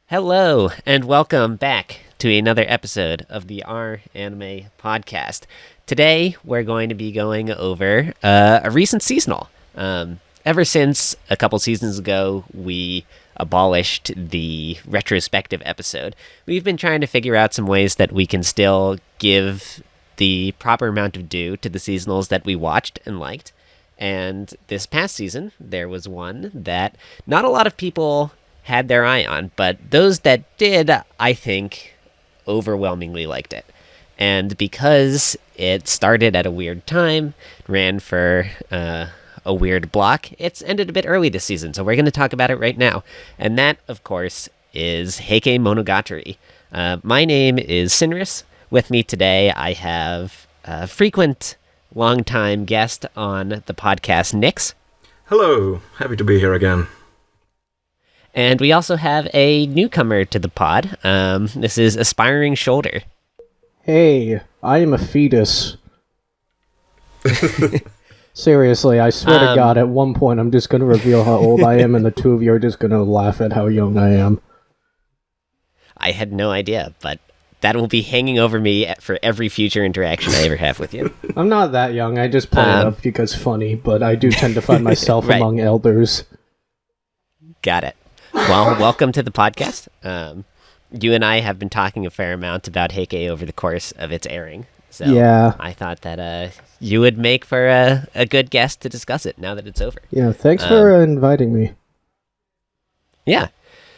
Hello, and welcome back to another episode of the Our Anime Podcast. Today, we're going to be going over a recent seasonal. Ever since a couple seasons ago, we abolished the retrospective episode. We've been trying to figure out some ways that we can still give the proper amount of due to the seasonals that we watched and liked. And this past season, there was one that not a lot of people had their eye on, but those that did, I think, overwhelmingly liked it. And because it started at a weird time, ran for a weird block, it's ended a bit early this season, so we're going to talk about it right now. And that, of course, is Heike Monogatari. My name is Sinrus. With me today, I have a frequent, long-time guest on the podcast, Nix. Hello, happy to be here again. And we also have a newcomer to the pod. This is Aspiring Shoulder. Hey, I am a fetus. Seriously, I swear to God, at one point I'm just going to reveal how old I am, and the two of you are just going to laugh at how young I am. I had no idea, but that will be hanging over me for every future interaction I ever have with you. I'm not that young, I just play it up because funny, but I do tend to find myself right. among elders. Got it. Well, welcome to the podcast. You and I have been talking a fair amount about Heike over the course of its airing. So yeah. I thought that you would make for a good guest to discuss it now that it's over. Yeah, thanks for inviting me. Yeah.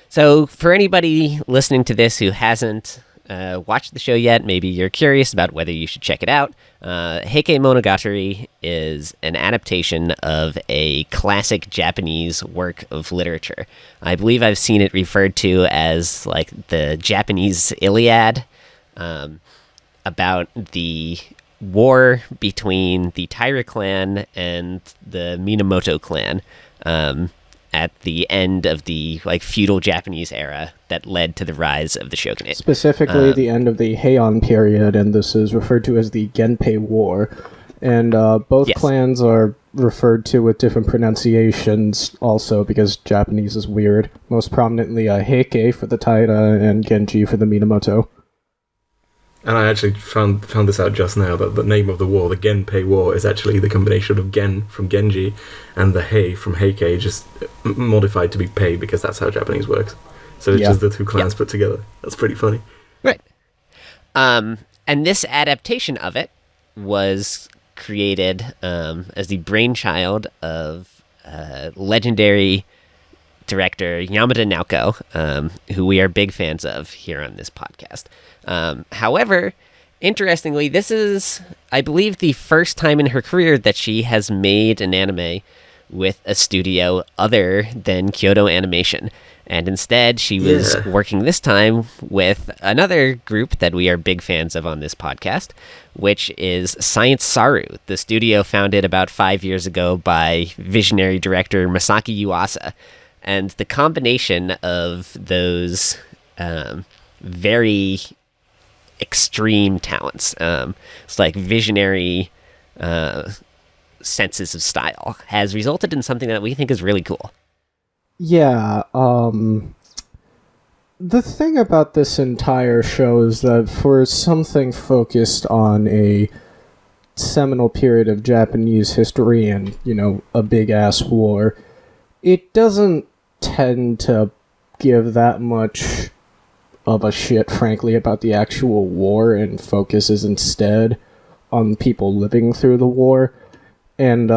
So for anybody listening to this who hasn't watched the show yet, maybe you're curious about whether you should check it out. Heike Monogatari is an adaptation of a classic Japanese work of literature. I believe I've seen it referred to as like the Japanese Iliad, about the war between the Taira clan and the Minamoto clan, at the end of the feudal Japanese era that led to the rise of the shogunate. Specifically, the end of the Heian period, and this is referred to as the Genpei War. And both clans are referred to with different pronunciations also, because Japanese is weird. Most prominently, Heike for the Taira and Genji for the Minamoto. And I actually found this out just now, that the name of the war, the Genpei War, is actually the combination of Gen from Genji and the Hei from Heike, just modified to be Pei, because that's how Japanese works. So it's just the two clans put together. That's pretty funny. Right. And this adaptation of it was created as the brainchild of legendary director Yamada Naoko, who we are big fans of here on this podcast. However, interestingly, this is, I believe, the first time in her career that she has made an anime with a studio other than Kyoto Animation. And instead, she was working this time with another group that we are big fans of on this podcast, which is Science Saru, the studio founded about 5 years ago by visionary director Masaki Yuasa. And the combination of those very extreme talents, it's like visionary senses of style, has resulted in something that we think is really cool. Yeah, the thing about this entire show is that for something focused on a seminal period of Japanese history and, a big-ass war, it doesn't tend to give that much of a shit, frankly, about the actual war, and focuses instead on people living through the war. And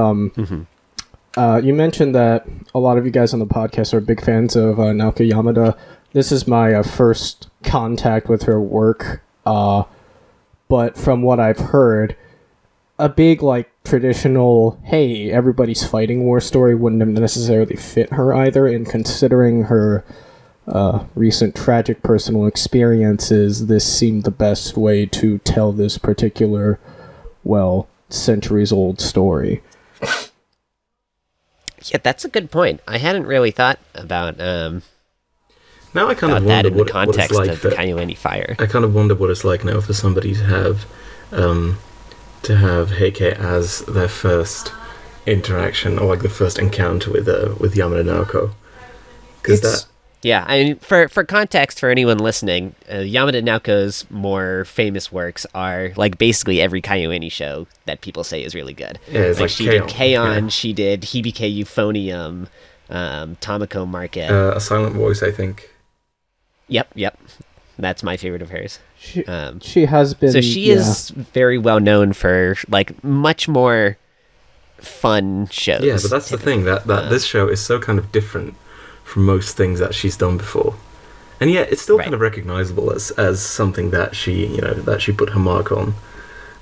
you mentioned that a lot of you guys on the podcast are big fans of Naoko Yamada. This is my first contact with her work, but from what I've heard, a big, traditional, hey, everybody's fighting war story wouldn't have necessarily fit her either, and considering her recent tragic personal experiences, this seemed the best way to tell this particular, centuries-old story. Yeah, that's a good point. I hadn't really thought about now I kind of that wonder in the context what it's like of the Kaioueni fire. I kind of wonder what it's like now for somebody to have Heike as their first interaction, or the first encounter with Yamada Naoko. Because Yeah, I mean, for context, for anyone listening, Yamada Naoko's more famous works are like basically every Kaioani show that people say is really good. Yeah, it's like she did K-On! K-On!, she did Hibike Euphonium, Tamako Market. A Silent Voice, I think. Yep. That's my favorite of hers. She has been. So she is very well known for like much more fun shows. Yeah, but that's the thing, that this show is so kind of different from most things that she's done before, and yet it's still kind of recognizable as something that she put her mark on.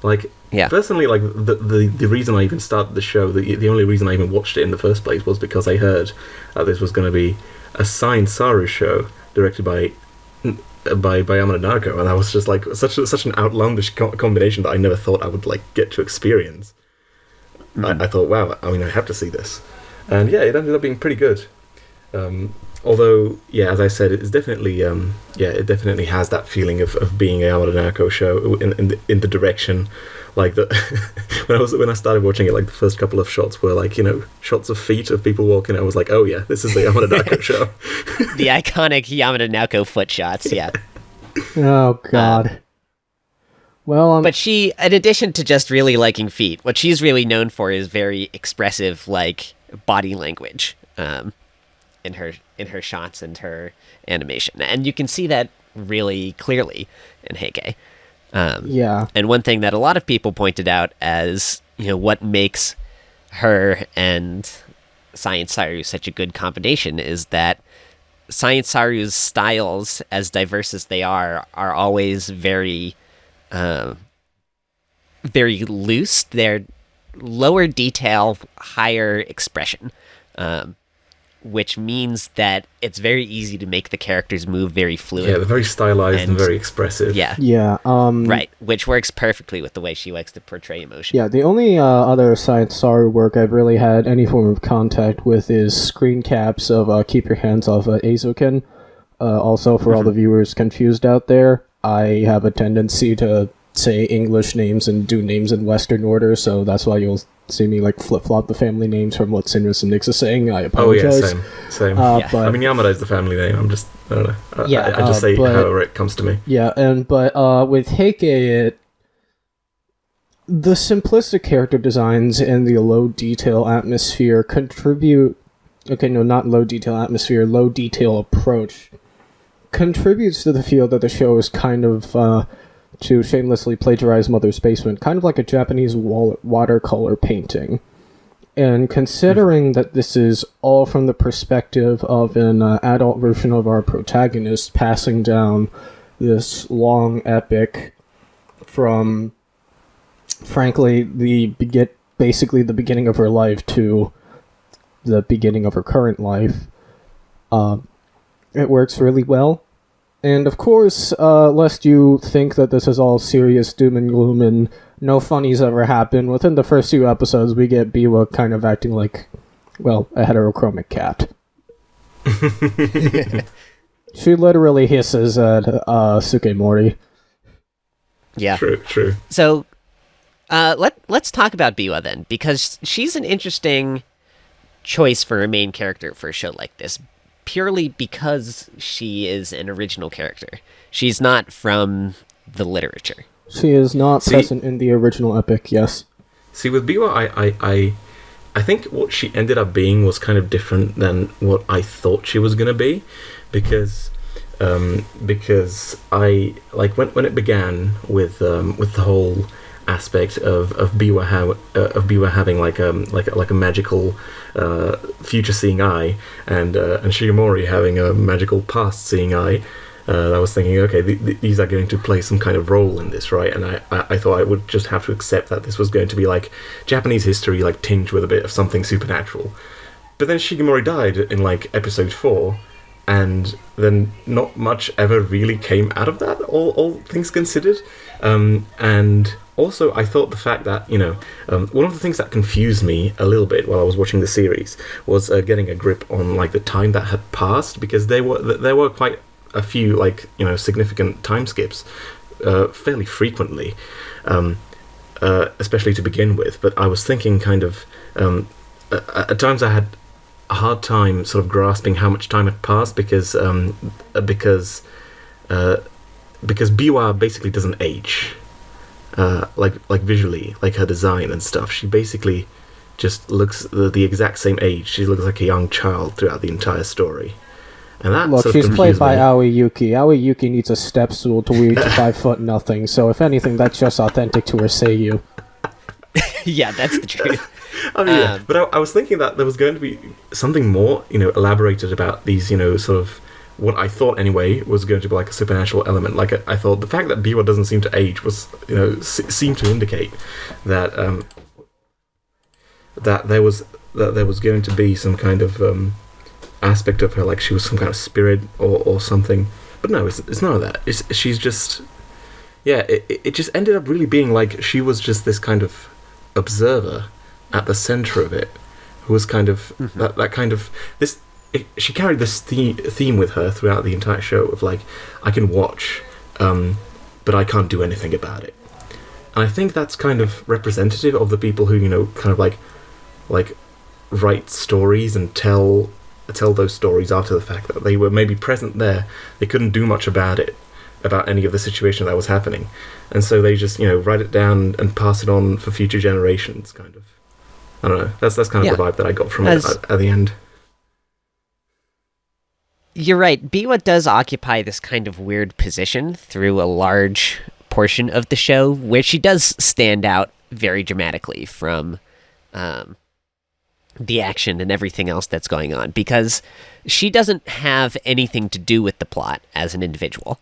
Like, personally, like the reason I even started the show, the only reason I even watched it in the first place was because I heard that this was going to be a signed Saru show directed by Yamada Naoko, and that was just like such an outlandish combination that I never thought I would like get to experience. I thought, wow, I mean, I have to see this, and yeah, it ended up being pretty good. Although, yeah, as I said, it's definitely, it definitely has that feeling of being a Yamada Naoko show in the direction, like the when I started watching it, like the first couple of shots were like, shots of feet of people walking. I was like, oh yeah, this is the Yamada Naoko show. The iconic Yamada Naoko foot shots, yeah. Oh god. But she, in addition to just really liking feet, what she's really known for is very expressive, like, body language. In her shots and her animation, and you can see that really clearly in Heike. And one thing that a lot of people pointed out as what makes her and Science Saru such a good combination is that Science Saru's styles, as diverse as they are always very, very loose. They're lower detail, higher expression. Which means that it's very easy to make the characters move very fluid. Yeah, they're very stylized and very expressive. Yeah. Right, which works perfectly with the way she likes to portray emotion. Yeah, the only other Science Saru work I've really had any form of contact with is screen caps of Keep Your Hands Off Eizouken. Also, for all the viewers confused out there, I have a tendency to say English names and do names in Western order, so that's why you'll see me like flip-flop the family names from what Sinrus and Nix is saying. I apologize. Oh yeah, same. But, I mean, Yamada is the family name. I don't know. I just say however it comes to me. Yeah, but with Heike, the simplistic character designs and the low detail atmosphere contribute. Okay, no, not low detail atmosphere. Low detail approach contributes to the feel that the show is kind of. To shamelessly plagiarize Mother's Basement, kind of like a Japanese watercolor painting. And considering that this is all from the perspective of an adult version of our protagonist passing down this long epic from, frankly, basically the beginning of her life to the beginning of her current life, it works really well. And of course, lest you think that this is all serious doom and gloom and no funnies ever happen, within the first few episodes we get Biwa kind of acting like, well, a heterochromic cat. She literally hisses at Sukemori. Yeah. True. So, let's talk about Biwa then, because she's an interesting choice for a main character for a show like this. Purely because she is an original character. She's not from the literature. She is not present in the original epic, yes. See, with Biwa, I think what she ended up being was kind of different than what I thought she was going to be, because I like when it began with the whole aspect of Biwa having like a magical future seeing eye, and Shigemori having a magical past seeing eye. I was thinking, okay, these are going to play some kind of role in this, right? And I thought I would just have to accept that this was going to be like Japanese history, like tinged with a bit of something supernatural. But then Shigemori died in like episode 4, and then not much ever really came out of that, all things considered. And also, I thought the fact that, one of the things that confused me a little bit while I was watching the series was getting a grip on like the time that had passed, because there were quite a few significant time skips fairly frequently, especially to begin with. But I was thinking kind of at times I had a hard time sort of grasping how much time had passed because Biwa basically doesn't age, like visually, like her design and stuff. She basically just looks the exact same age. She looks like a young child throughout the entire story. And that Look, sort of she's played by me. Aoi Yuki. Aoi Yuki needs a step stool to reach 5'0". So if anything, that's just authentic to her seiyuu. Yeah, that's the truth. I mean, yeah. But I was thinking that there was going to be something more, elaborated about these, sort of what I thought anyway was going to be like a supernatural element. Like I thought the fact that Biwa doesn't seem to age was, seemed to indicate that that there was going to be some kind of aspect of her, like she was some kind of spirit or something. But no, it's none of that. She's just, yeah. It just ended up really being like she was just this kind of observer at the center of it, who was kind of that kind of this. She carried this theme with her throughout the entire show of like, I can watch, but I can't do anything about it. And I think that's kind of representative of the people who kind of like write stories and tell those stories after the fact, that they were maybe present there, they couldn't do much about it, about any of the situation that was happening, and so they just write it down and pass it on for future generations. Kind of, I don't know. That's kind of the vibe that I got from it at the end. You're right. Biwa does occupy this kind of weird position through a large portion of the show, where she does stand out very dramatically from the action and everything else that's going on, because she doesn't have anything to do with the plot as an individual.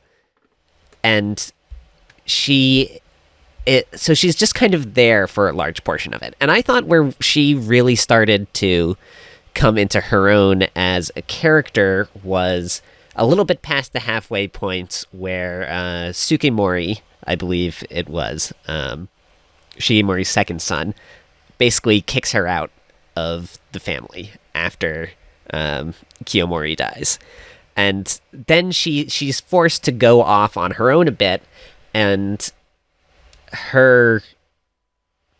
And so she's just kind of there for a large portion of it. And I thought where she really started to come into her own as a character was a little bit past the halfway point, where Sukemori, I believe it was, Shigemori's second son, basically kicks her out of the family after Kiyomori dies. And then she's forced to go off on her own a bit, and her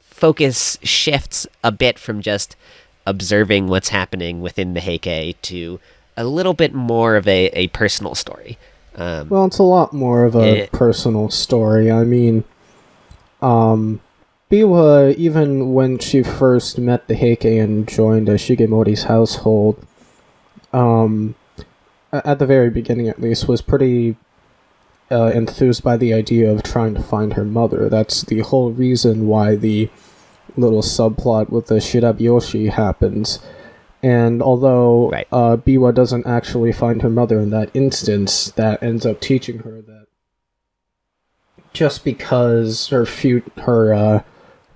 focus shifts a bit from just observing what's happening within the Heike to a little bit more of a personal story. Well, it's a lot more of a personal story. I mean, Biwa, even when she first met the Heike and joined Shigemori's household, at the very beginning at least, was pretty enthused by the idea of trying to find her mother. That's the whole reason why the little subplot with the Shirabyoshi happens. And although Biwa doesn't actually find her mother in that instance, that ends up teaching her that just because her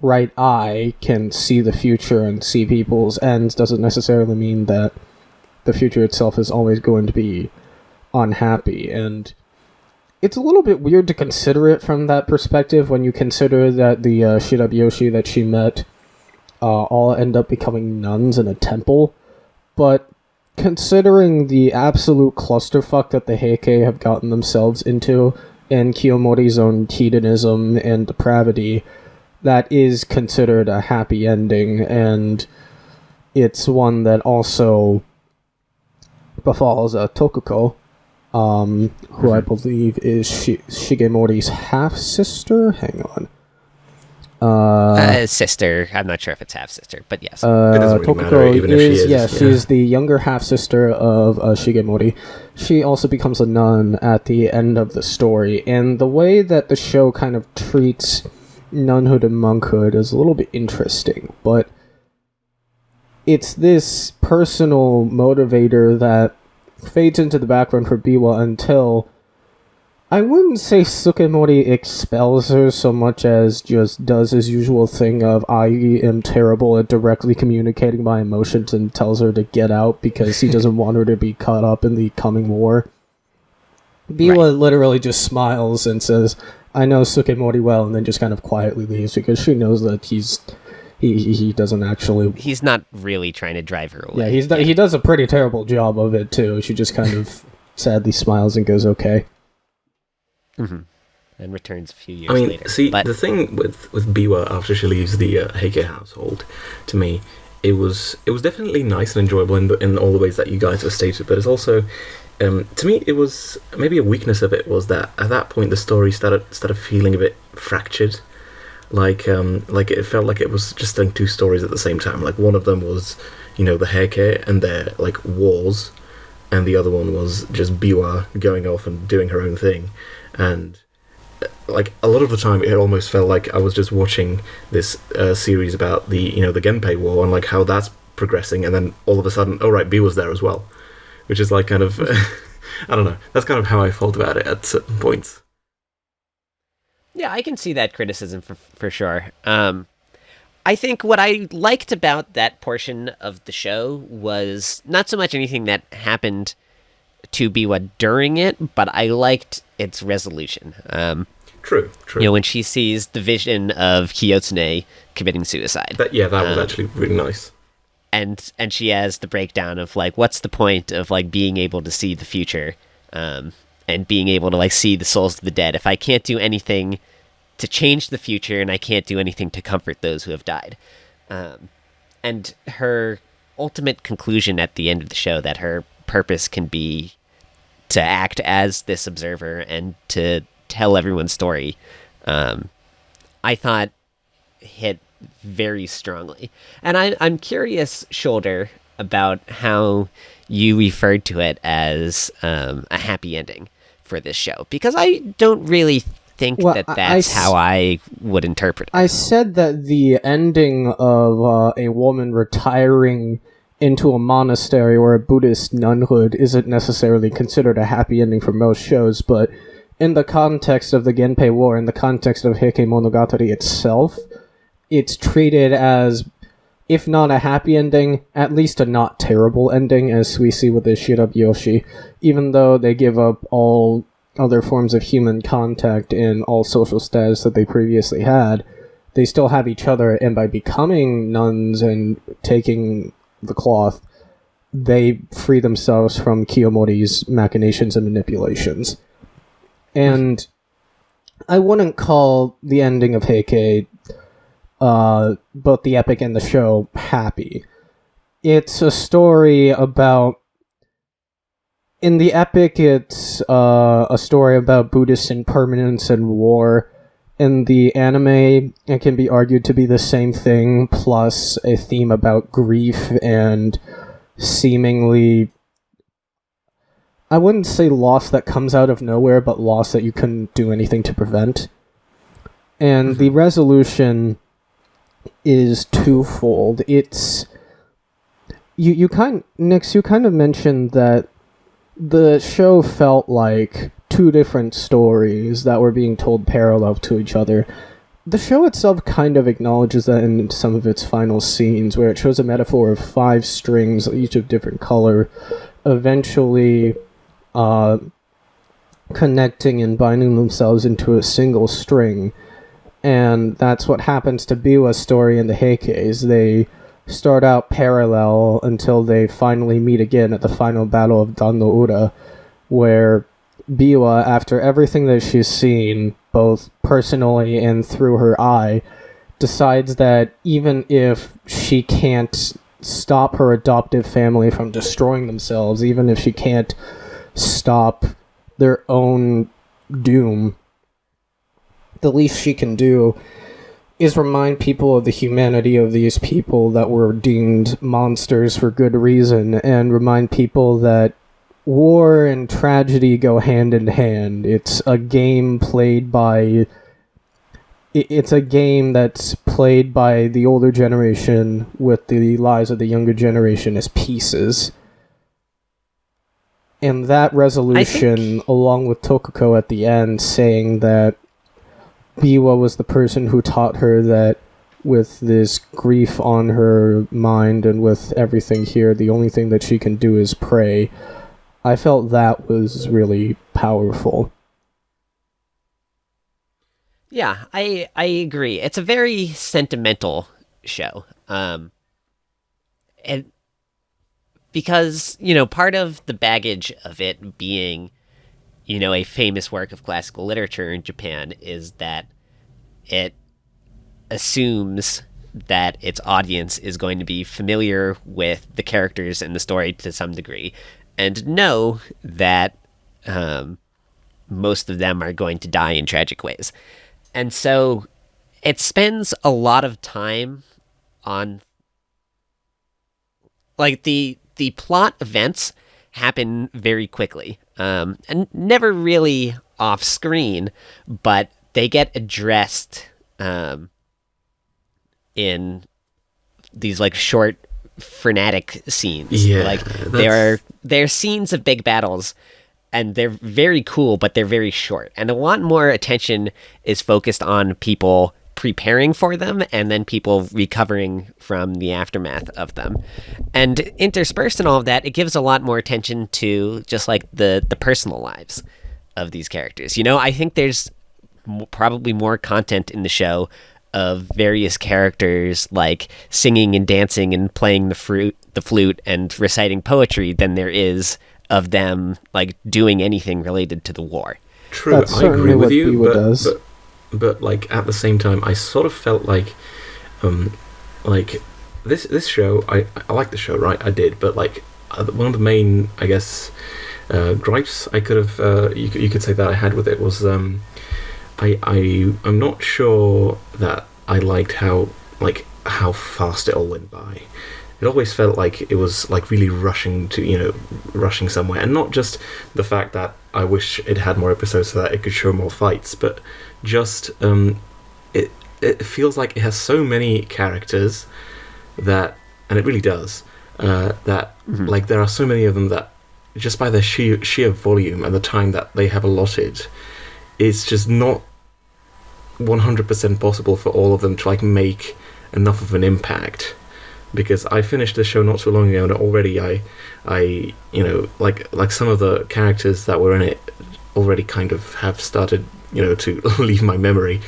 right eye can see the future and see people's ends doesn't necessarily mean that the future itself is always going to be unhappy. And it's a little bit weird to consider it from that perspective when you consider that the Shirabyoshi that she met all end up becoming nuns in a temple. But considering the absolute clusterfuck that the Heike have gotten themselves into, and Kiyomori's own hedonism and depravity, that is considered a happy ending, and it's one that also befalls Tokuko, who I believe is Shigemori's half-sister? Hang on. Sister. I'm not sure if it's half-sister, but yes. It doesn't really matter, even if she is. She's the younger half-sister of Shigemori. She also becomes a nun at the end of the story, and the way that the show kind of treats nunhood and monkhood is a little bit interesting, but it's this personal motivator that fades into the background for Biwa until, I wouldn't say Sukemori expels her so much as just does his usual thing of, I am terrible at directly communicating my emotions, and tells her to get out because he doesn't want her to be caught up in the coming war. Biwa literally just smiles and says, I know Sukemori well, and then just kind of quietly leaves because she knows that he doesn't actually... He's not really trying to drive her away. Yeah, he does a pretty terrible job of it, too. She just kind of sadly smiles and goes, okay. Mm-hmm. And returns a few years later. The thing with Biwa after she leaves the Heike household, to me, it was definitely nice and enjoyable in all the ways that you guys have stated, but it's also to me it was maybe a weakness of it was that at that point the story started feeling a bit fractured. Like it felt like it was just telling two stories at the same time. Like one of them was, the Heike and their like wars, and the other one was just Biwa going off and doing her own thing. And like a lot of the time, it almost felt like I was just watching this series about the Genpei War and like how that's progressing, and then all of a sudden, oh right, Biwa's there as well, which is like kind of I don't know. That's kind of how I felt about it at certain points. Yeah, I can see that criticism for sure. I think what I liked about that portion of the show was not so much anything that happened to Biwa during it, but I liked its resolution. True. When she sees the vision of Kiyotsune committing suicide. That was actually really nice. And she has the breakdown of like, what's the point of like being able to see the future, and being able to like see the souls of the dead if I can't do anything to change the future and I can't do anything to comfort those who have died. And her ultimate conclusion at the end of the show that her purpose can be to act as this observer and to tell everyone's story, I thought hit very strongly. And I'm curious, Shoulder, about how you referred to it as a happy ending for this show, because I don't really think that's how I would interpret it. I said that the ending of a woman retiring into a monastery or a Buddhist nunhood isn't necessarily considered a happy ending for most shows, but in the context of the Genpei War, in the context of Heike Monogatari itself, it's treated as, if not a happy ending, at least a not terrible ending, as we see with the Shirabiyoshi. Even though they give up all other forms of human contact and all social status that they previously had, they still have each other, and by becoming nuns and taking the cloth, they free themselves from Kiyomori's machinations and manipulations. And I wouldn't call the ending of Heike, both the epic and the show, happy. It's a story about... In the epic, it's a story about Buddhist impermanence and war. In the anime, it can be argued to be the same thing, plus a theme about grief and seemingly... I wouldn't say loss that comes out of nowhere, but loss that you couldn't do anything to prevent. And the resolution is twofold. It's... Nix, you kind of mentioned that the show felt like two different stories that were being told parallel to each other. The show itself kind of acknowledges that in some of its final scenes, where it shows a metaphor of 5 strings, each of different color, eventually connecting and binding themselves into a single string. And that's what happens to Biwa's story and the Heike's. They start out parallel until they finally meet again at the final battle of Dan-no-Ura, where Biwa, after everything that she's seen, both personally and through her eye, decides that even if she can't stop her adoptive family from destroying themselves, even if she can't stop their own doom, the least she can do is remind people of the humanity of these people that were deemed monsters for good reason, and remind people that war and tragedy go hand in hand. It's a game that's played by the older generation with the lives of the younger generation as pieces. And that resolution, along with Tokuko at the end saying that Biwa was the person who taught her that with this grief on her mind and with everything here, the only thing that she can do is pray. I felt that was really powerful. Yeah, I agree. It's a very sentimental show. And because, part of the baggage of it being, a famous work of classical literature in Japan is that it assumes that its audience is going to be familiar with the characters and the story to some degree, and know that most of them are going to die in tragic ways. And so it spends a lot of time on, like, the plot events happen very quickly, and never really off screen, but they get addressed in these like short frenetic scenes. Yeah, like they're scenes of big battles, and they're very cool, but they're very short, and a lot more attention is focused on people preparing for them and then people recovering from the aftermath of them. And interspersed in all of that, it gives a lot more attention to just like the personal lives of these characters. You know, I think there's probably more content in the show of various characters like singing and dancing and playing the flute and reciting poetry than there is of them like doing anything related to the war. True, That's I agree with you, Biwa but like at the same time, I sort of felt like this show. I like the show, right? I did, but like one of the main, I guess, gripes I could have you could say that I had with it was I'm not sure that I liked how fast it all went by. It always felt like it was like really rushing somewhere, and not just the fact that I wish it had more episodes so that it could show more fights, but just it feels like it has so many characters that, and it really does, that like there are so many of them that just by their sheer volume and the time that they have allotted, it's just not 100% possible for all of them to like make enough of an impact. Because I finished the show not too long ago, and already I like some of the characters that were in it already kind of have started, to leave my memory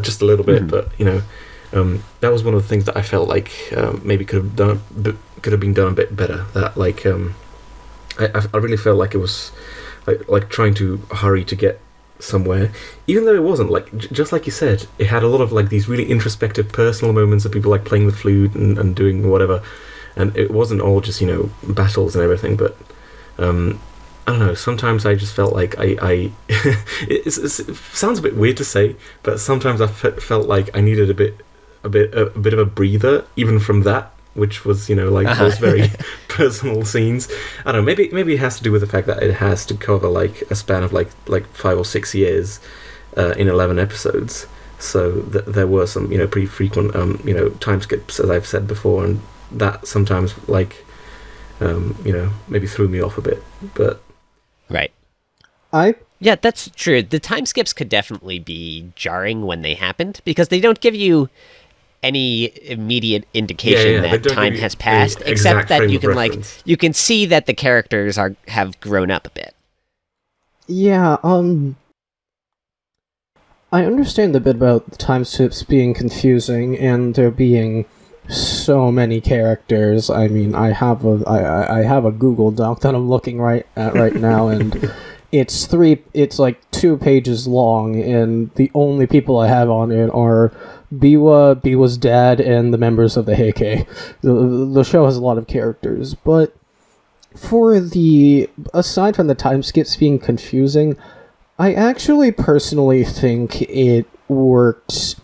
just a little bit. But that was one of the things that I felt like maybe could have been done a bit better. That like I really felt like it was like trying to hurry to get somewhere, even though it wasn't. Like just like you said, it had a lot of like these really introspective personal moments of people like playing the flute and doing whatever, and it wasn't all just battles and everything. But I don't know, sometimes I just felt like it sounds a bit weird to say, but sometimes I felt like I needed a bit of a breather even from that, which was those very personal scenes. I don't know, maybe it has to do with the fact that it has to cover like a span of like 5 or 6 years in 11 episodes, so there were some pretty frequent time skips, as I've said before, and that sometimes maybe threw me off a bit. But right, yeah, that's true. The time skips could definitely be jarring when they happened, because they don't give you any immediate indication that time has passed, except that you can you can see that the characters have grown up a bit. Yeah, I understand the bit about the time skips being confusing and there being so many characters. I mean, I have a Google Doc that I'm looking right now, and it's like 2 pages long, and the only people I have on it are Biwa's dad, and the members of the Heike. The show has a lot of characters, but aside from the time skips being confusing, I actually personally think it works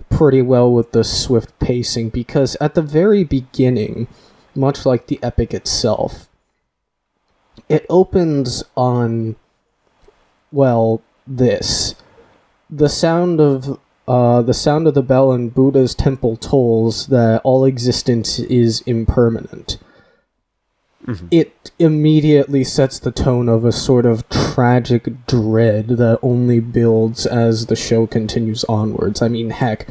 pretty well with the swift pacing, because at the very beginning, much like the epic itself, it opens on, the sound of the bell in Buddha's temple tolls that all existence is impermanent. It immediately sets the tone of a sort of tragic dread that only builds as the show continues onwards. I mean, heck,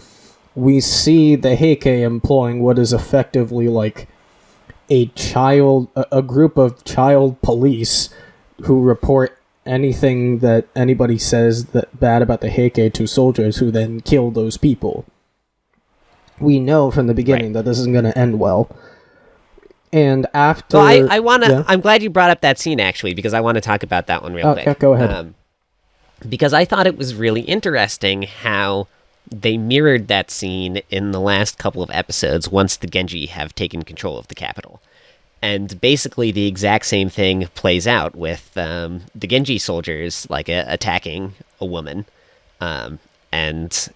we see the Heike employing what is effectively like a group of child police who report anything that anybody says that bad about the Heike to soldiers, who then kill those people. We know from the beginning that this isn't going to end well. And after... Well, I want to... Yeah? I'm glad you brought up that scene, actually, because I want to talk about that one real quick. Yeah, go ahead. Because I thought it was really interesting how they mirrored that scene in the last couple of episodes once the Genji have taken control of the capital. And basically the exact same thing plays out with the Genji soldiers, like, attacking a woman, and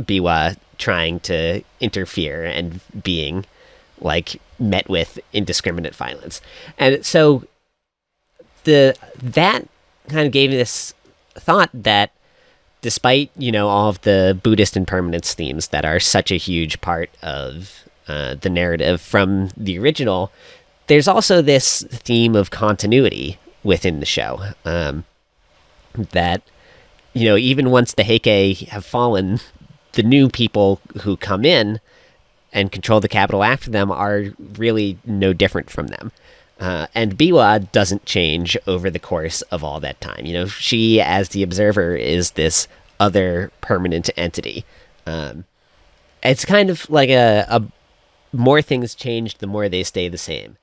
Biwa trying to interfere and being, like, met with indiscriminate violence. And so that kind of gave me this thought that despite, all of the Buddhist impermanence themes that are such a huge part of the narrative from the original, there's also this theme of continuity within the show. That, even once the Heike have fallen, the new people who come in and control the capital after them are really no different from them. And Biwa doesn't change over the course of all that time. She, as the observer, is this other permanent entity. It's kind of like a more things change, the more they stay the same.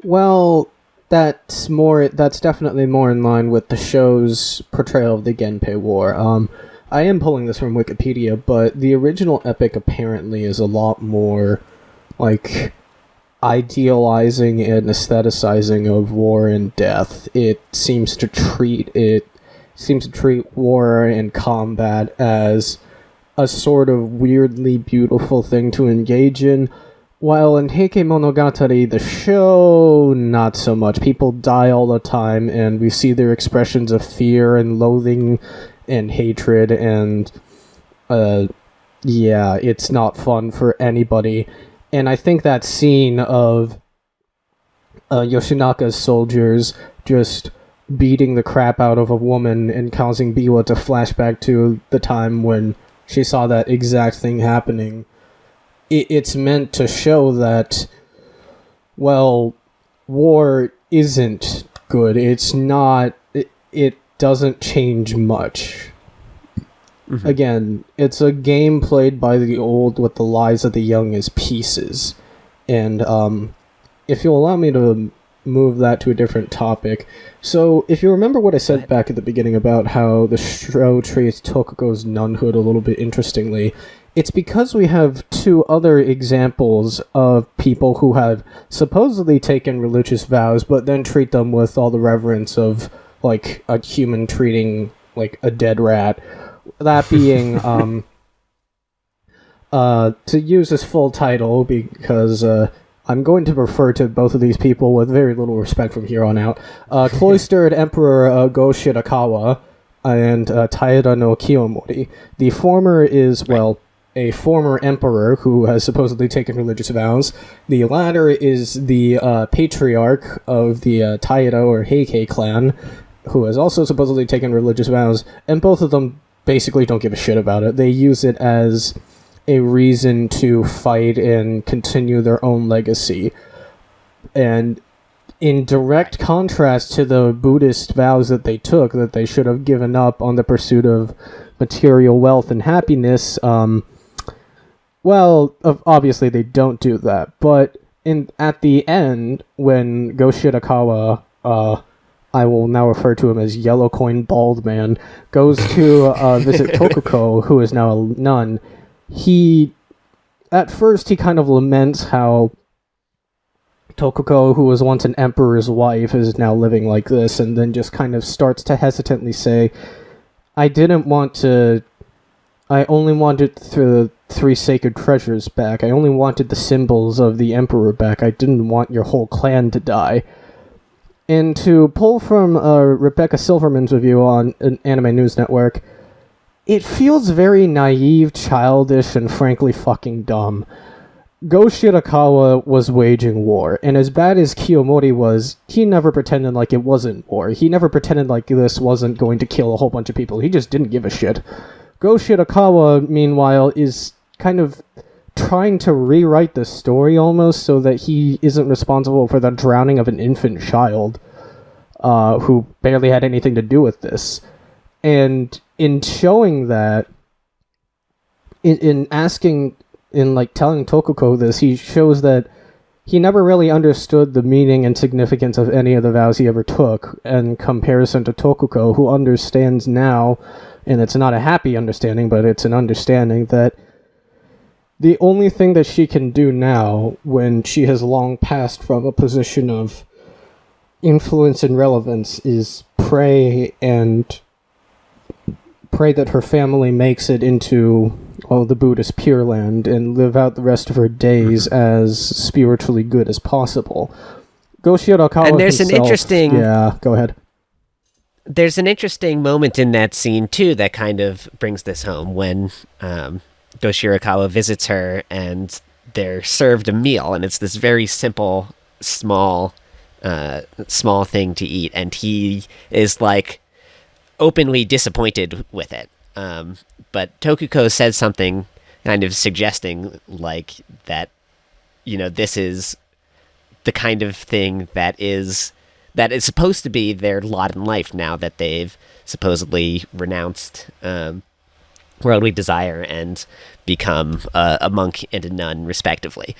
Well, that's definitely more in line with the show's portrayal of the Genpei War. I am pulling this from Wikipedia, but the original epic apparently is a lot more, like, idealizing and aestheticizing of war and death. It seems to treat war and combat as a sort of weirdly beautiful thing to engage in, while in Heike Monogatari, the show, not so much. People die all the time, and we see their expressions of fear and loathing and hatred, and it's not fun for anybody. And I think that scene of Yoshinaka's soldiers just beating the crap out of a woman and causing Biwa to flash back to the time when she saw that exact thing happening, it's meant to show that, well, war isn't good. It's not... It doesn't change much. Mm-hmm. Again, it's a game played by the old with the lives of the young as pieces. And if you'll allow me to move that to a different topic. So, if you remember what I said back at the beginning about how the show treats Tokuko's nunhood a little bit interestingly, it's because we have two other examples of people who have supposedly taken religious vows, but then treat them with all the reverence of, like, a human treating, like, a dead rat. That being, to use his full title, because I'm going to refer to both of these people with very little respect from here on out, Cloistered Emperor Go Shirakawa and Taira no Kiyomori. The former is, well, a former emperor who has supposedly taken religious vows. The latter is the patriarch of the Taira or Heike clan, who has also supposedly taken religious vows, and both of them basically don't give a shit about it. They use it as a reason to fight and continue their own legacy. And in direct contrast to the Buddhist vows that they took, that they should have given up on the pursuit of material wealth and happiness, well, obviously they don't do that. But at the end, when Go Shirakawa, I will now refer to him as Yellow Coin Bald Man, goes to visit Tokuko, who is now a nun, at first he kind of laments how Tokuko, who was once an emperor's wife, is now living like this, and then just kind of starts to hesitantly say, I only wanted the 3 sacred treasures back. I only wanted the symbols of the emperor back. I didn't want your whole clan to die. And to pull from Rebecca Silverman's review on an Anime News Network, it feels very naive, childish, and frankly fucking dumb. Go Shirakawa was waging war, and as bad as Kiyomori was, he never pretended like it wasn't war. He never pretended like this wasn't going to kill a whole bunch of people. He just didn't give a shit. Go Shirakawa, meanwhile, is kind of trying to rewrite the story almost so that he isn't responsible for the drowning of an infant child who barely had anything to do with this. And in showing that, in telling Tokuko this, he shows that he never really understood the meaning and significance of any of the vows he ever took, in comparison to Tokuko, who understands now, and it's not a happy understanding, but it's an understanding that the only thing that she can do now, when she has long passed from a position of influence and relevance, is pray that her family makes it into the Buddhist Pure Land and live out the rest of her days as spiritually good as possible. Go Shirakawa and there's himself, an interesting... Yeah, go ahead. There's an interesting moment in that scene, too, that kind of brings this home, when Go Shirakawa visits her and they're served a meal, and it's this very simple, small thing to eat, and he is, like, openly disappointed with it. But Tokuko says something kind of suggesting, like, that, this is the kind of thing that is supposed to be their lot in life now that they've supposedly renounced worldly desire and become a monk and a nun, respectively.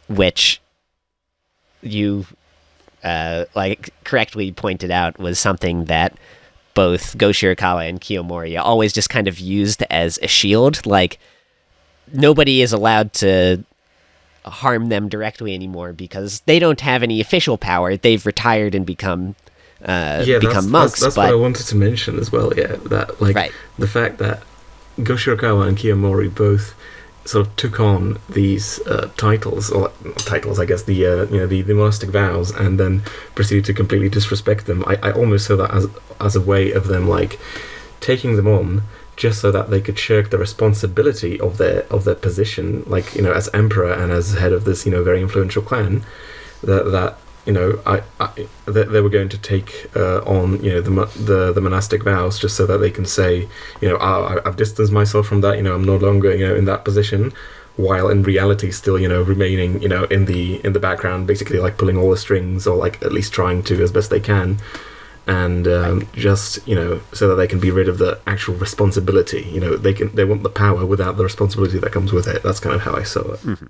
Which you correctly pointed out was something that both Go Shirakawa and Kiyomori always just kind of used as a shield. Like, nobody is allowed to harm them directly anymore because they don't have any official power. They've retired and become monks. That's what I wanted to mention as well. Yeah, that right. The fact that Go Shirakawa and Kiyomori both sort of took on these titles, I guess, the monastic vows, and then proceeded to completely disrespect them. I almost saw that as a way of them, like, taking them on just so that they could shirk the responsibility of their position, like, as emperor and as head of this very influential clan. That they were going to take on the monastic vows just so that they can say, I've distanced myself from that, I'm no longer in that position, while in reality still remaining in the background, basically like pulling all the strings, or like at least trying to as best they can, and just so that they can be rid of the actual responsibility. They want the power without the responsibility that comes with it. That's kind of how I saw it. Mm-hmm.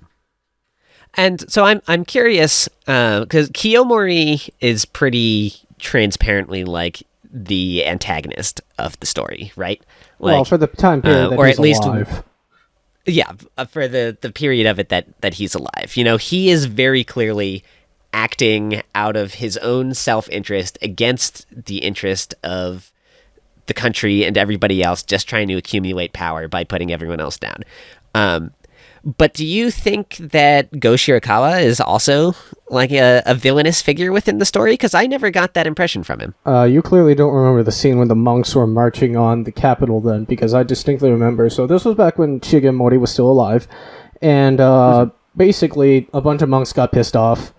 And so I'm curious, because Kiyomori is pretty transparently like the antagonist of the story, right? Like, well, for the time period that or he's at least, alive. Yeah, for the period of it that he's alive. He is very clearly acting out of his own self-interest against the interest of the country and everybody else, just trying to accumulate power by putting everyone else down. But do you think that Go Shirakawa is also like a villainous figure within the story? Because I never got that impression from him. You clearly don't remember the scene when the monks were marching on the capital then, because I distinctly remember. So this was back when Shigemori was still alive, and basically a bunch of monks got pissed off,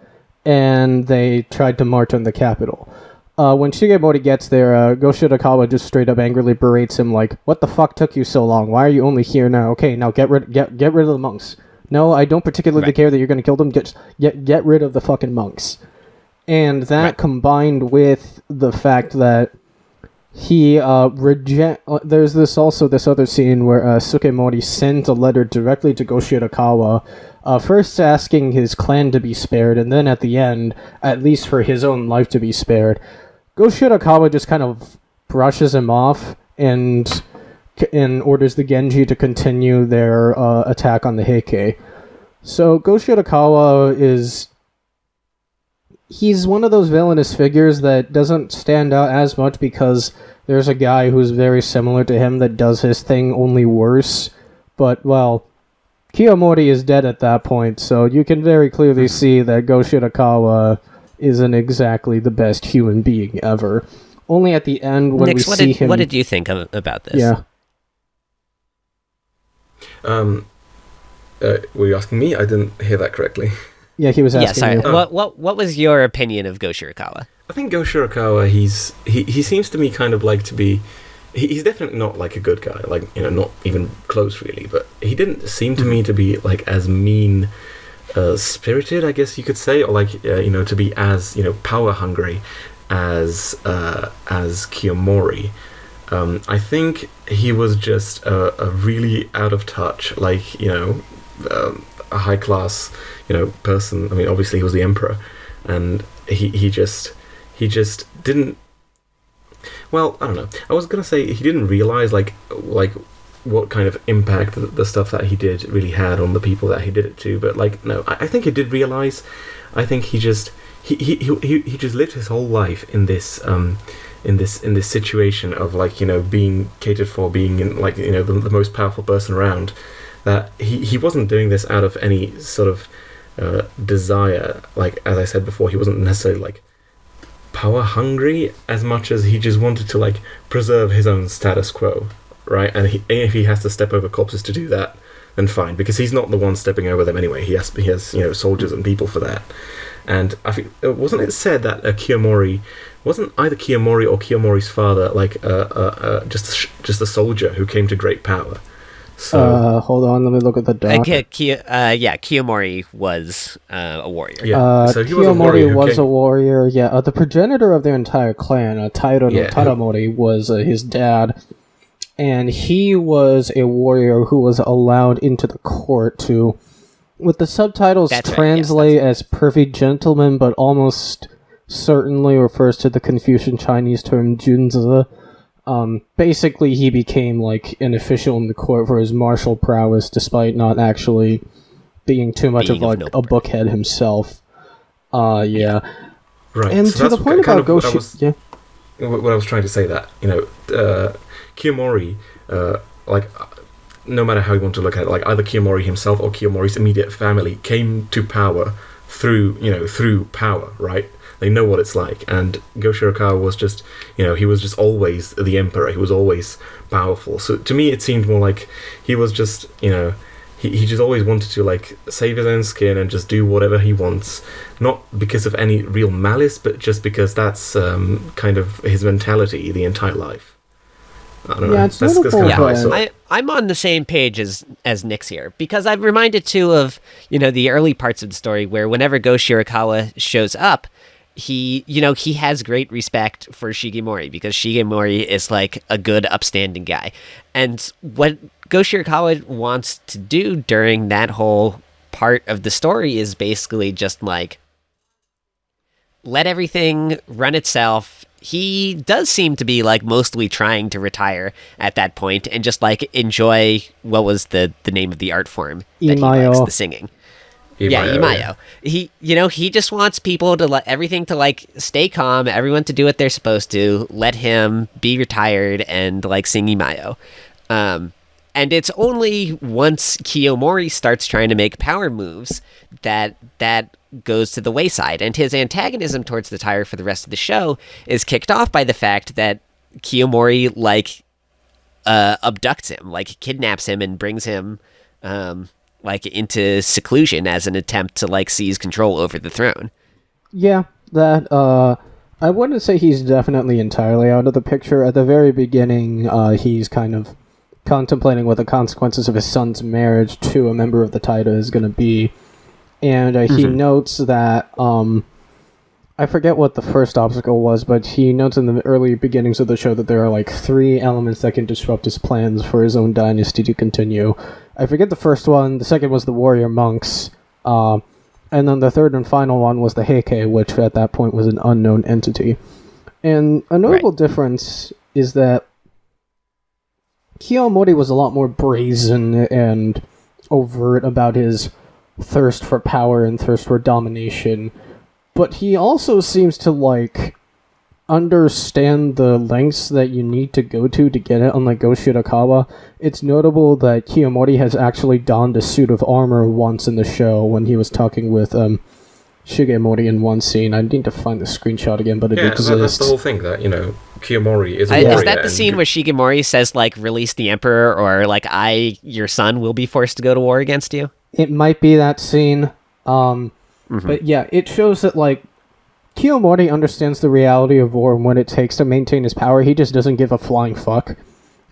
and they tried to march on the capital. When Shigemori gets there, Go Shirakawa just straight up angrily berates him like, "What the fuck took you so long? Why are you only here now? Okay, now get rid of the monks. No, I don't particularly care that you're going to kill them. Just get rid of the fucking monks." And that combined with the fact that he there's this other scene where Sukemori sends a letter directly to Go Shirakawa, first asking his clan to be spared, and then at the end, at least for his own life to be spared. Go Shirakawa just kind of brushes him off and orders the Genji to continue their attack on the Heike. So Go Shirakawa he's one of those villainous figures that doesn't stand out as much because there's a guy who's very similar to him that does his thing only worse. But, well, Kiyomori is dead at that point, so you can very clearly see that Go Shirakawa isn't exactly the best human being ever. Only at the end when Nix, we see him... What did you think about this? Yeah. Were you asking me? I didn't hear that correctly. Yeah, he was asking you. What was your opinion of Go Shirakawa? I think Go Shirakawa, he seems to me kind of like to be... He's definitely not like a good guy, like, not even close really, but he didn't seem to me to be like as mean spirited, I guess you could say, or like to be as power hungry as Kiyomori. I think he was just a really out of touch, like a high class, person. I mean, obviously he was the emperor, and he just didn't. Well, I don't know. I was gonna say he didn't realize like what kind of impact the stuff that he did really had on the people that he did it to. But like, no, I think he did realize. I think he just he just lived his whole life in this in this situation of like being catered for, being in like the most powerful person around. That he wasn't doing this out of any sort of desire. Like as I said before, he wasn't necessarily like power hungry as much as he just wanted to like preserve his own status quo, right? And if he has to step over corpses to do that, then fine, because he's not the one stepping over them anyway. He has soldiers and people for that. And I think wasn't it said that Kiyomori wasn't either Kiyomori or Kiyomori's father like just a soldier who came to great power. So hold on, let me look at the doc. Kiyomori was a warrior. Yeah, so he Kiyomori was a warrior. Yeah, the progenitor of their entire clan, Tairo no Taramori, was his dad, and he was a warrior who was allowed into the court to, with the subtitles translate as perfect gentleman, but almost certainly refers to the Confucian Chinese term junzi. Basically, he became like an official in the court for his martial prowess, despite not actually being too much of like a bookhead himself. Yeah. Right. And so to the point about Goshi, what I was trying to say, that Kiyomori, no matter how you want to look at it, like either Kiyomori himself or Kiyomori's immediate family came to power through power, right? They know what it's like, and Go Shirakawa was just, he was just always the emperor. He was always powerful. So to me, it seemed more like he was just, he just always wanted to like save his own skin and just do whatever he wants, not because of any real malice, but just because that's kind of his mentality the entire life. I don't know. It's notable, kind of how I saw it. I'm on the same page as Nick's here, because I'm reminded too of the early parts of the story where whenever Go Shirakawa shows up, he has great respect for Shigemori, because Shigemori is like a good upstanding guy. And what Go Shirakawa wants to do during that whole part of the story is basically just like let everything run itself. He does seem to be like mostly trying to retire at that point and just like enjoy what was the name of the art form that he likes, the singing. Imayo. He just wants people to let everything to like stay calm, everyone to do what they're supposed to, let him be retired and like sing Imayo. And it's only once Kiyomori starts trying to make power moves that goes to the wayside, and his antagonism towards the Taira for the rest of the show is kicked off by the fact that Kiyomori like abducts him, like kidnaps him and brings him like into seclusion as an attempt to like seize control over the throne. Yeah, that I wouldn't say he's definitely entirely out of the picture. At the very beginning, he's kind of contemplating what the consequences of his son's marriage to a member of the Taira is going to be. And he notes that, I forget what the first obstacle was, but he notes in the early beginnings of the show that there are like 3 elements that can disrupt his plans for his own dynasty to continue. I forget the first one, the second was the warrior monks, and then the third and final one was the Heike, which at that point was an unknown entity. And a notable difference is that Kiyomori was a lot more brazen and overt about his thirst for power and thirst for domination, but he also seems to like understand the lengths that you need to go to get it, unlike Go Shirakawa. It's notable that Kiyomori has actually donned a suit of armor once in the show when he was talking with Shigemori in one scene. I need to find the screenshot again, but it exists. Yeah, that's the whole thing, that, Kiyomori is a warrior. Is that the scene where Shigemori says, like, release the emperor, or, like, your son will be forced to go to war against you? It might be that scene. But yeah, it shows that, like, Kiyomori understands the reality of war and what it takes to maintain his power. He just doesn't give a flying fuck.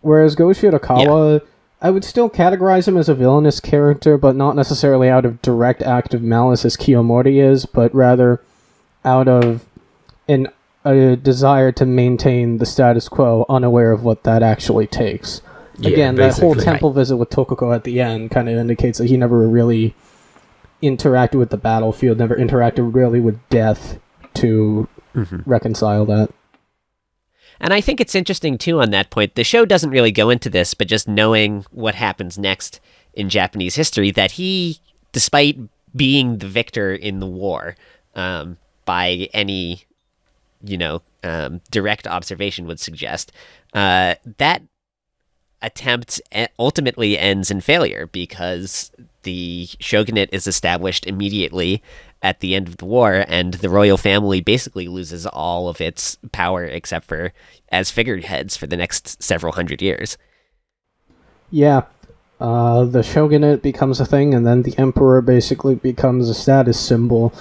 Whereas Go Shirakawa, I would still categorize him as a villainous character, but not necessarily out of direct act of malice as Kiyomori is, but rather out of a desire to maintain the status quo, unaware of what that actually takes. Again, that whole basically. temple visit with Tokoko at the end kind of indicates that he never really interacted with the battlefield, never interacted really with death to reconcile that. And I think it's interesting, too, on that point. The show doesn't really go into this, but just knowing what happens next in Japanese history, that he, despite being the victor in the war, by any, direct observation would suggest, that attempt ultimately ends in failure because the shogunate is established immediately at the end of the war, and the royal family basically loses all of its power except for as figureheads for the next several hundred years. Yeah. The shogunate becomes a thing, and then the emperor basically becomes a status symbol.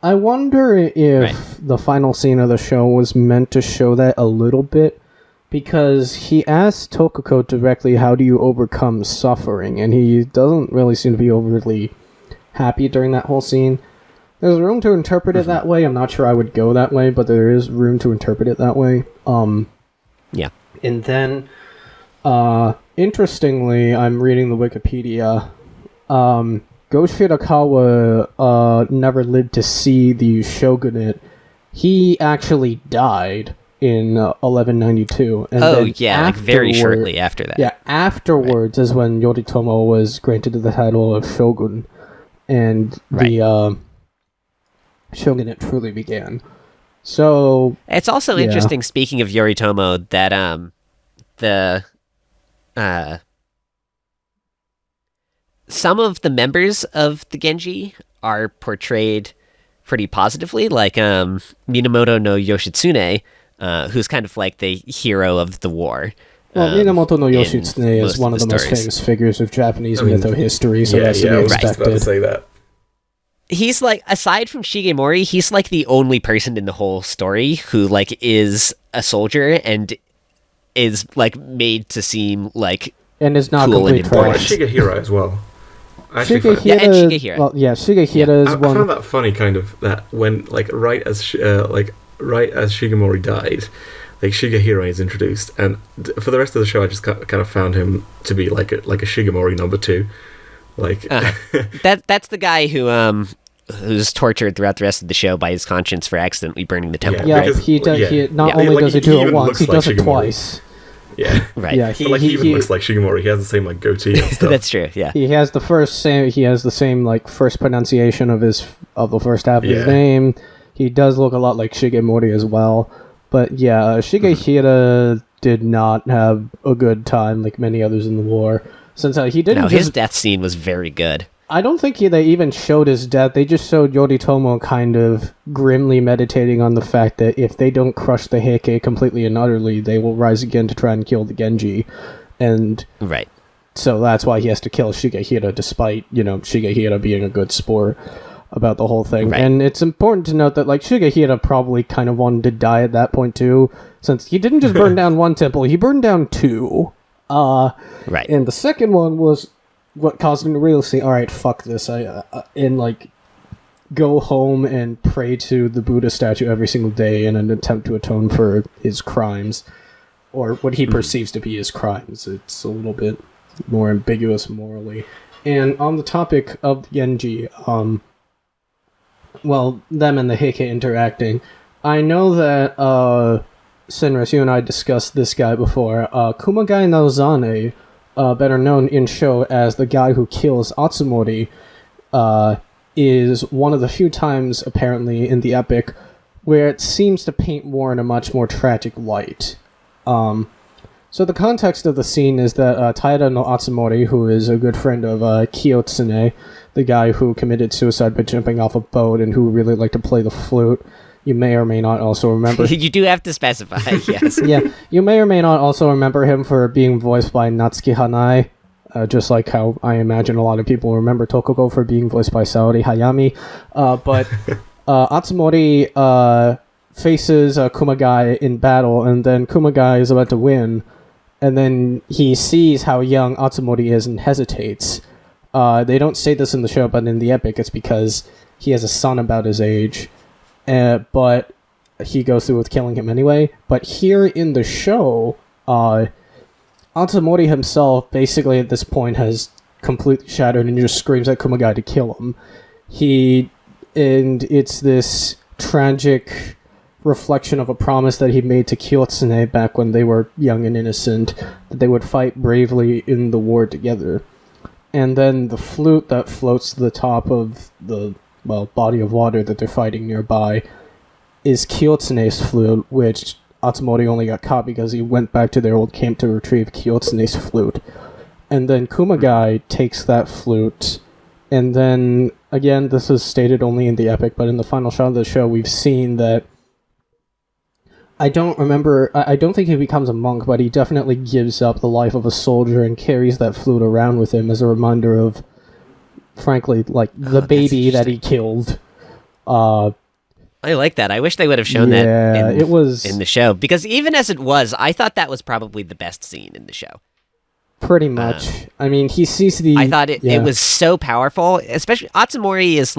I wonder if the final scene of the show was meant to show that a little bit, because he asked Tokoko directly, how do you overcome suffering? And he doesn't really seem to be overly happy during that whole scene. There's room to interpret it that way. I'm not sure I would go that way, but there is room to interpret it that way. Yeah. And then, interestingly, I'm reading the Wikipedia. Go Shirakawa never lived to see the shogunate. He actually died in 1192. And like very shortly after that. Yeah, afterwards is when Yoritomo was granted the title of shogun, and the shogunate truly began. So it's also interesting, speaking of Yoritomo, that some of the members of the Genji are portrayed pretty positively, like Minamoto no Yoshitsune, who's kind of like the hero of the war. Well, Minamoto no Yoshitsune is one of the most famous figures of Japanese mytho history, so that's to be expected. I was about to say that. He's like, aside from Shigemori, he's like the only person in the whole story who like is a soldier and is like made to seem like and is not cool complete and trash. Shigehira as well. Shigehira. Well, yeah, Shigehira is one. I found that funny, kind of, that when right as Shigemori died, like Shigehira is introduced, and for the rest of the show, I just kind of found him to be like a Shigemori number 2. Like that's the guy who's tortured throughout the rest of the show by his conscience for accidentally burning the temple. Yeah, right? he not only does he do it once, he does it twice. Yeah, right. Yeah, he even looks like Shigemori. He has the same like goatee and stuff. That's true. Yeah, he has the same like first pronunciation of the first half of his name. He does look a lot like Shigemori as well. But yeah, Shigehira did not have a good time like many others in the war. Since he didn't. His death scene was very good. I don't think they even showed his death. They just showed Yoritomo kind of grimly meditating on the fact that if they don't crush the Heike completely and utterly, they will rise again to try and kill the Genji. And so that's why he has to kill Shigehira, despite, Shigehira being a good sport about the whole thing. Right. And it's important to note that, like, Shigehira probably kind of wanted to die at that point, too, since he didn't just burn down one temple, he burned down 2. And the second one was what caused him to really say, all right, fuck this, and like go home and pray to the Buddha statue every single day in an attempt to atone for his crimes, or what he perceives to be his crimes. It's a little bit more ambiguous morally. And on the topic of Genji, them and the Heike interacting, I know that Sinrus, you and I discussed this guy before. Kumagai Naozane, better known in show as the guy who kills Atsumori, is one of the few times, apparently, in the epic where it seems to paint war in a much more tragic light. So the context of the scene is that Taira no Atsumori, who is a good friend of Kiyotsune, the guy who committed suicide by jumping off a boat and who really liked to play the flute, you may or may not also remember... You do have to specify, yes. Yeah, you may or may not also remember him for being voiced by Natsuki Hanai, just like how I imagine a lot of people remember Tokoko for being voiced by Saori Hayami. But Atsumori faces Kumagai in battle, and then Kumagai is about to win, and then he sees how young Atsumori is and hesitates. They don't say this in the show, but in the epic it's because he has a son about his age. But he goes through with killing him anyway. But here in the show, Atsumori himself, basically at this point, has completely shattered and just screams at Kumagai to kill him. And it's this tragic reflection of a promise that he made to Kyotsune back when they were young and innocent, that they would fight bravely in the war together. And then the flute that floats to the top of the, body of water that they're fighting nearby is Kyotsune's flute, which Atsumori only got caught because he went back to their old camp to retrieve Kyotsune's flute. And then Kumagai takes that flute, and then, again, this is stated only in the epic, but in the final shot of the show, we've seen that I don't think he becomes a monk, but he definitely gives up the life of a soldier and carries that flute around with him as a reminder of, frankly, the baby that he killed. I like that. I wish they would have shown that in the show. Because even as it was, I thought that was probably the best scene in the show. Pretty much. I mean, he sees the... I thought it was so powerful. Especially, Atsumori is,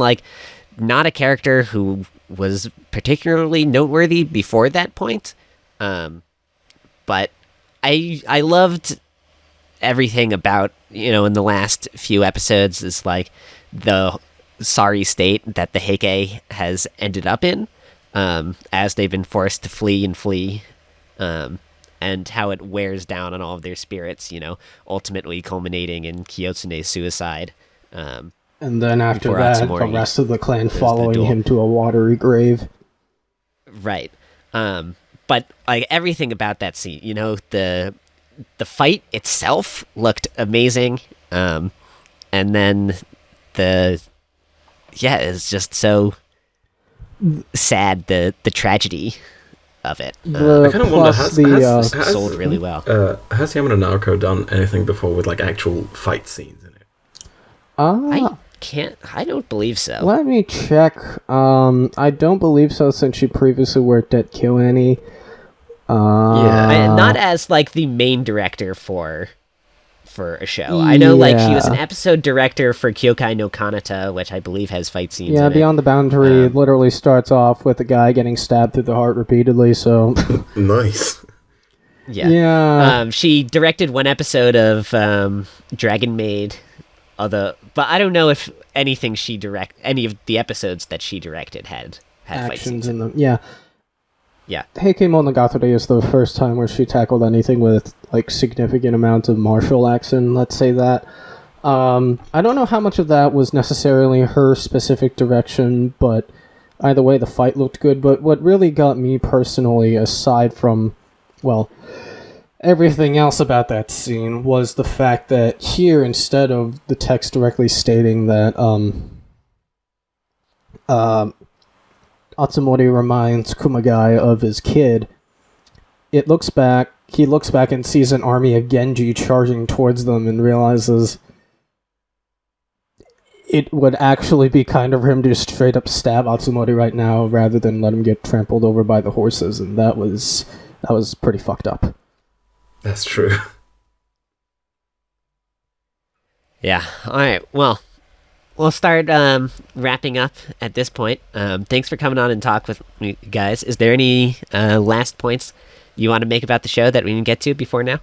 not a character who was particularly noteworthy before that point. But I loved everything about, in the last few episodes is, the sorry state that the Heike has ended up in, as they've been forced to flee, and how it wears down on all of their spirits, ultimately culminating in Kyotsune's suicide. And then after that, the rest of the clan following him to a watery grave. Right. But everything about that scene, the fight itself looked amazing. And then it's just so sad, the tragedy of it. I kind of wonder, has sold really well. Has Yamada Naoko done anything before with actual fight scenes in it? I don't believe so. Let me check. I don't believe so, since she previously worked at KyoAni. Not as the main director for a show. I know he was an episode director for Kyokai no Kanata, which I believe has fight scenes in Beyond the Boundary literally starts off with a guy getting stabbed through the heart repeatedly, so... Nice. Yeah. She directed one episode of Dragon Maid, but I don't know if any of the episodes that she directed had fight scenes in them. Yeah. Heike Monogatari is the first time where she tackled anything with significant amounts of martial action, let's say that. I don't know how much of that was necessarily her specific direction, but either way the fight looked good. But what really got me personally, aside from, everything else about that scene, was the fact that here, instead of the text directly stating that Atsumori reminds Kumagai of his kid, he looks back and sees an army of Genji charging towards them and realizes it would actually be kind of him to straight up stab Atsumori right now rather than let him get trampled over by the horses, and that was pretty fucked up. That's true. Yeah. All right. Well, we'll start wrapping up at this point. Thanks for coming on and talk with me, guys. Is there any last points you want to make about the show that we didn't get to before now?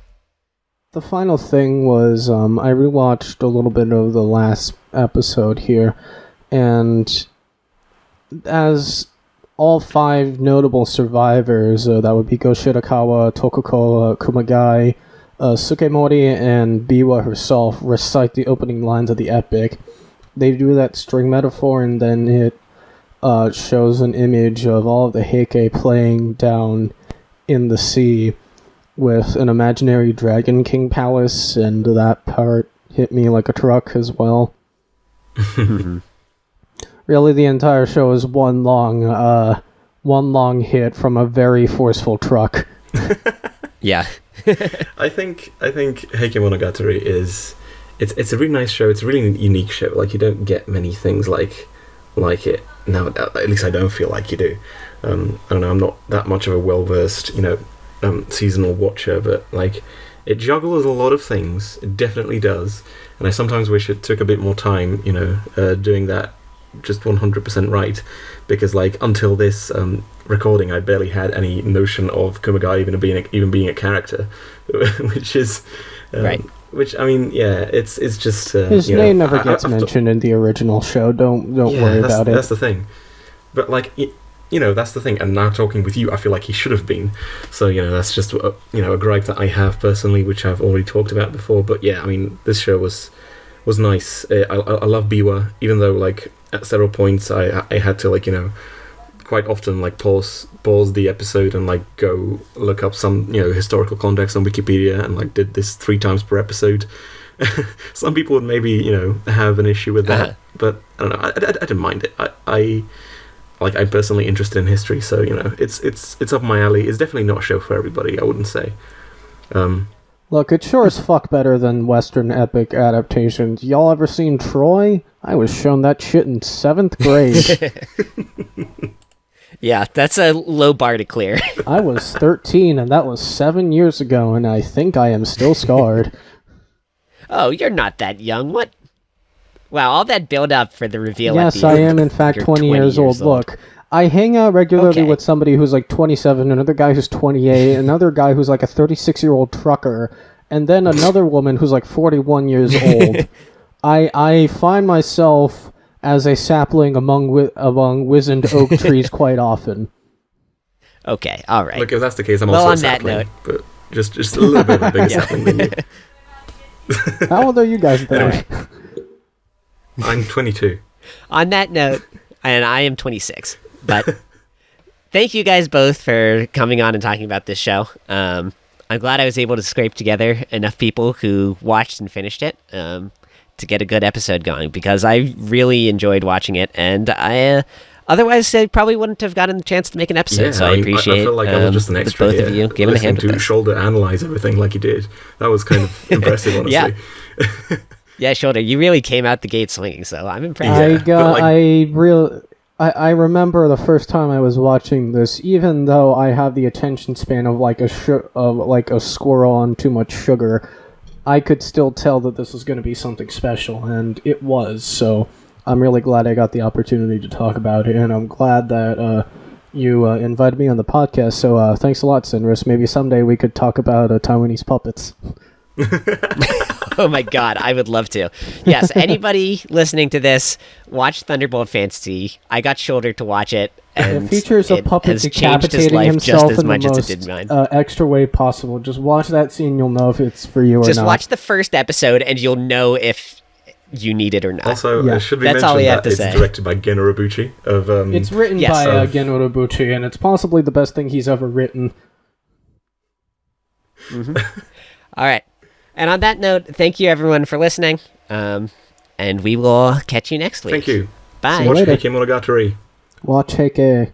The final thing was I rewatched a little bit of the last episode here, and as all 5 notable survivors, that would be Go Shirakawa, Tokuko, Kumagai, Sukemori, and Biwa herself, recite the opening lines of the epic. They do that string metaphor, and then it shows an image of all of the Heike playing down in the sea with an imaginary Dragon King palace, and that part hit me like a truck as well. Really, the entire show is one long hit from a very forceful truck. Yeah. I think Heike Monogatari is... It's a really nice show. It's a really unique show. You don't get many things like it. Now, at least I don't feel like you do. I don't know, I'm not that much of a well-versed, seasonal watcher, but, it juggles a lot of things. It definitely does. And I sometimes wish it took a bit more time, doing that just 100% right. Because, until this recording, I barely had any notion of Kumagai even being a character, which is right. Which, I mean, yeah, it's just his name never gets mentioned in the original show. Don't worry about it. That's the thing. But like, that's the thing. And now talking with you, I feel like he should have been. So that's just a gripe that I have personally, which I've already talked about before. But yeah, I mean, this show was nice. I love Biwa, even though like at several points I had to like quite often like pause the episode and like go look up some historical context on Wikipedia, and like did this 3 times per episode. Some people would maybe have an issue with that, but I don't know. I didn't mind it. I'm personally interested in history, so it's up my alley. It's definitely not a show for everybody, I wouldn't say. Look, it's sure as fuck better than Western epic adaptations. Y'all ever seen Troy? I was shown that shit in 7th grade. Yeah, that's a low bar to clear. I was 13, and that was 7 years ago, and I think I am still scarred. Oh, you're not that young. What? Wow, all that build-up for the reveal. Yes, I am, in fact, 20 years old. Look, I hang out regularly with somebody who's like 27, another guy who's 28, another guy who's like a 36-year-old trucker, and then another woman who's like 41 years old. I find myself as a sapling among wizened oak trees quite often. Okay, all right. Look, if that's the case, I'm also a sapling, but just a little bit of a bigger sapling than you. How old are you guys then? Right. I'm 22. On that note, and I am 26, but thank you guys both for coming on and talking about this show. I'm glad I was able to scrape together enough people who watched and finished it to get a good episode going, because I really enjoyed watching it, and I otherwise I probably wouldn't have gotten the chance to make an episode. Yeah, so I appreciate I feel like I was just an extra, both of you giving a hand with this. Shoulder analyze everything like you did. That was kind of impressive, honestly. Yeah. Yeah, Shoulder, you really came out the gate swinging, so I'm impressed. I remember the first time I was watching this, even though I have the attention span of like a squirrel on too much sugar, I could still tell that this was going to be something special, and it was. So I'm really glad I got the opportunity to talk about it, and I'm glad that you invited me on the podcast. So thanks a lot, Sinrus. Maybe someday we could talk about Taiwanese puppets. Oh my god, I would love to. Yes, anybody listening to this, watch Thunderbolt Fantasy. I got Shoulder to watch it, and it features a puppet decapitating himself in the most extra way possible. Just watch that scene, you'll know if it's for you or not. Just watch the first episode, and you'll know if you need it or not. Also, it should be mentioned that it's directed by Gen Urobuchi. It's written by Gen Urobuchi, and it's possibly the best thing he's ever written. Mm-hmm. All right. And on that note, thank you everyone for listening, and we will catch you next week. Thank you. Bye. So watch Heike Monogatari. Watch Heike.